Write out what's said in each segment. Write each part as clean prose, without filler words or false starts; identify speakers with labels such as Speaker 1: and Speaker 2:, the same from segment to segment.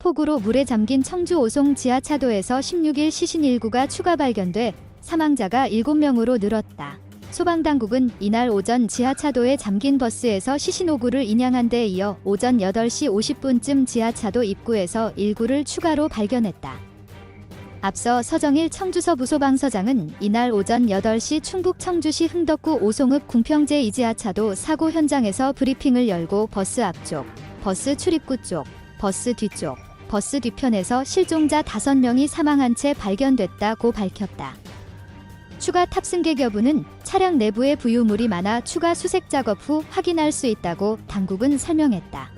Speaker 1: 폭우로 물에 잠긴 청주 오송 지하차도에서 16일 시신 1구가 추가 발견돼 사망자가 7명으로 늘었다. 소방당국은 이날 오전 지하차도에 잠긴 버스에서 시신 5구를 인양한 데 이어 오전 8시 50분쯤 지하차도 입구에서 1구를 추가로 발견했다. 앞서 서정일 청주서부소방서장은 이날 오전 8시 충북 청주시 흥덕구 오송읍 궁평제 2지하차도 사고 현장에서 브리핑을 열고 버스 앞쪽, 버스 출입구 쪽, 버스 뒤쪽, 버스 뒤편에서 실종자 5명이 사망한 채 발견됐다고 밝혔다. 추가 탑승객 여부는 차량 내부에 부유물이 많아 추가 수색 작업 후 확인할 수 있다고 당국은 설명했다.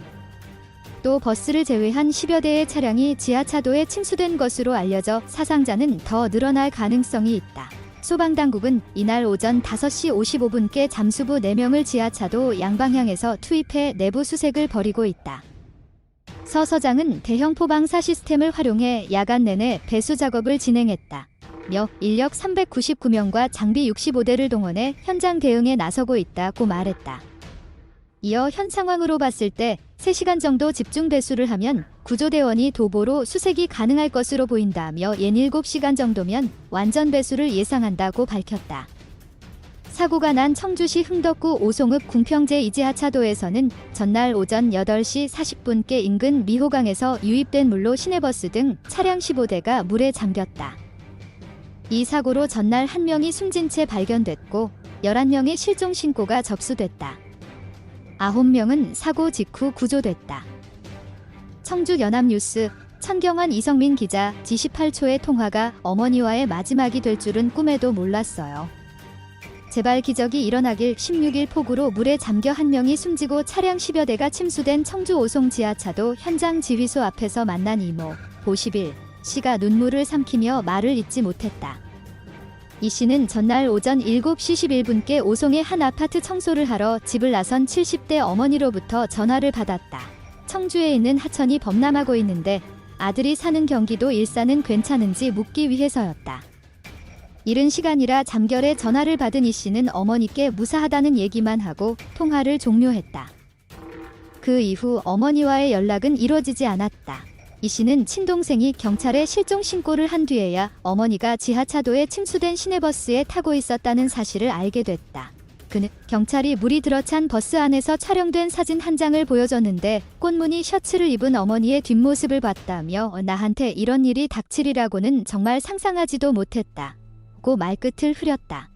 Speaker 1: 또 버스를 제외한 10여 대의 차량이 지하차도에 침수된 것으로 알려져 사상자는 더 늘어날 가능성이 있다. 소방당국은 이날 오전 5시 55분께 잠수부 4명을 지하차도 양방향에서 투입해 내부 수색을 벌이고 있다. 서 서장은 대형 포방사 시스템을 활용해 야간 내내 배수 작업을 진행했다. 인력 399명과 장비 65대를 동원해 현장 대응에 나서고 있다고 말했다. 이어 현 상황으로 봤을 때 3시간 정도 집중 배수를 하면 구조대원이 도보로 수색이 가능할 것으로 보인다며 연 7시간 정도면 완전 배수를 예상한다고 밝혔다. 사고가 난 청주시 흥덕구 오송읍 궁평제 2지하차도에서는 전날 오전 8시 40분께 인근 미호강에서 유입된 물로 시내버스 등 차량 15대가 물에 잠겼다. 이 사고로 전날 1명이 숨진 채 발견됐고 11명의 실종 신고가 접수됐다. 9명은 사고 직후 구조됐다. 청주연합뉴스 천경환 이성민 기자. 지18초의 통화가 어머니와의 마지막이 될 줄은 꿈에도 몰랐어요. 제발 기적이 일어나길. 16일 폭우로 물에 잠겨 1명이 숨지고 차량 10여 대가 침수된 청주 오송 지하차도 현장 지휘소 앞에서 만난 이모 51 씨가 눈물을 삼키며 말을 잇지 못했다. 이 씨는 전날 오전 7시 11분께 오송의 한 아파트 청소를 하러 집을 나선 70대 어머니로부터 전화를 받았다. 청주에 있는 하천이 범람하고 있는데 아들이 사는 경기도 일산은 괜찮은지 묻기 위해서였다. 이른 시간이라 잠결에 전화를 받은 이 씨는 어머니께 무사하다는 얘기만 하고 통화를 종료했다. 그 이후 어머니와의 연락은 이루어지지 않았다. 이 씨는 친동생이 경찰에 실종 신고를 한 뒤에야 어머니가 지하차도에 침수된 시내버스에 타고 있었다는 사실을 알게 됐다. 그는 경찰이 물이 들어찬 버스 안에서 촬영된 사진 한 장을 보여줬는데 꽃무늬 셔츠를 입은 어머니의 뒷모습을 봤다며 나한테 이런 일이 닥치리라고는 정말 상상하지도 못했다. 고 말끝을 흐렸다.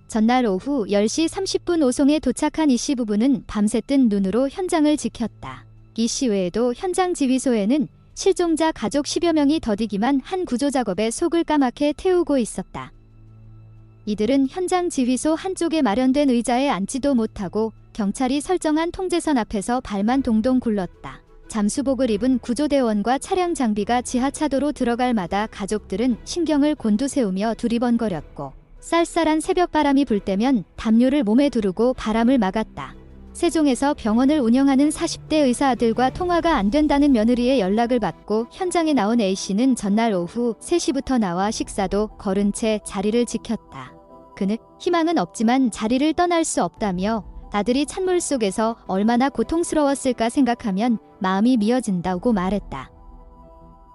Speaker 1: 전날 오후 10시 30분 오송에 도착한 이 씨 부부는 밤새 뜬 눈으로 현장을 지켰다. 이 씨 외에도 현장 지휘소에는 실종자 가족 10여 명이 더디기만 한 구조작업에 속을 까맣게 태우고 있었다. 이들은 현장 지휘소 한쪽에 마련된 의자에 앉지도 못하고 경찰이 설정한 통제선 앞에서 발만 동동 굴렀다. 잠수복을 입은 구조대원과 차량 장비가 지하차도로 들어갈 마다 가족들은 신경을 곤두세우며 두리번거렸고 쌀쌀한 새벽바람이 불 때면 담요를 몸에 두르고 바람을 막았다. 세종에서 병원을 운영하는 40대 의사 아들과 통화가 안 된다는 며느리의 연락을 받고 현장에 나온 A씨는 전날 오후 3시부터 나와 식사도 거른 채 자리를 지켰다. 그는 희망은 없지만 자리를 떠날 수 없다며 아들이 찬물 속에서 얼마나 고통스러웠을까 생각하면 마음이 미어진다고 말했다.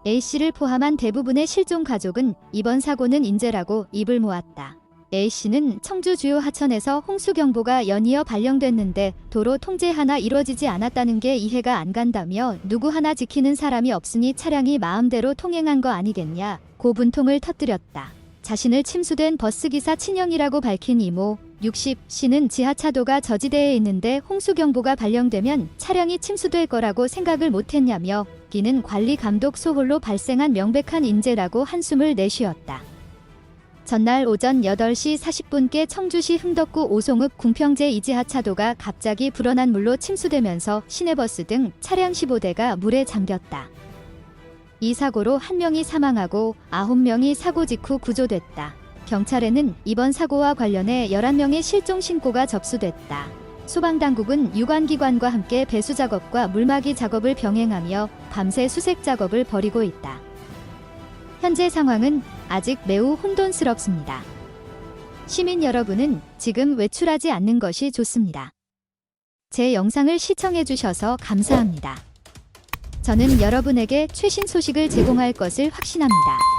Speaker 1: A씨를 포함한 대부분의 실종 가족은 이번 사고는 인재라고 입을 모았다. A씨는 청주 주요 하천에서 홍수경보가 연이어 발령됐는데 도로 통제 하나 이루어지지 않았다는 게 이해가 안 간다며 누구 하나 지키는 사람이 없으니 차량이 마음대로 통행한 거 아니겠냐 고 분통을 터뜨렸다. 자신을 침수된 버스기사 친형이라고 밝힌 이모 60씨는 지하차도가 저지대에 있는데 홍수경보가 발령되면 차량이 침수될 거라고 생각을 못했냐며 기는 관리감독 소홀로 발생한 명백한 인재라고 한숨을 내쉬었다. 전날 오전 8시 40분께 청주시 흥덕구 오송읍 궁평제 2지하차도가 갑자기 불어난 물로 침수되면서 시내버스 등 차량 15대가 물에 잠겼다. 이 사고로 1명이 사망하고 9명이 사고 직후 구조됐다. 경찰에는 이번 사고와 관련해 11명의 실종 신고가 접수됐다. 소방당국은 유관기관과 함께 배수 작업과 물막이 작업을 병행하며 밤새 수색 작업을 벌이고 있다. 현재 상황은 아직 매우 혼돈스럽습니다. 시민 여러분은 지금 외출하지 않는 것이 좋습니다. 제 영상을 시청해주셔서 감사합니다. 저는 여러분에게 최신 소식을 제공할 것을 확신합니다.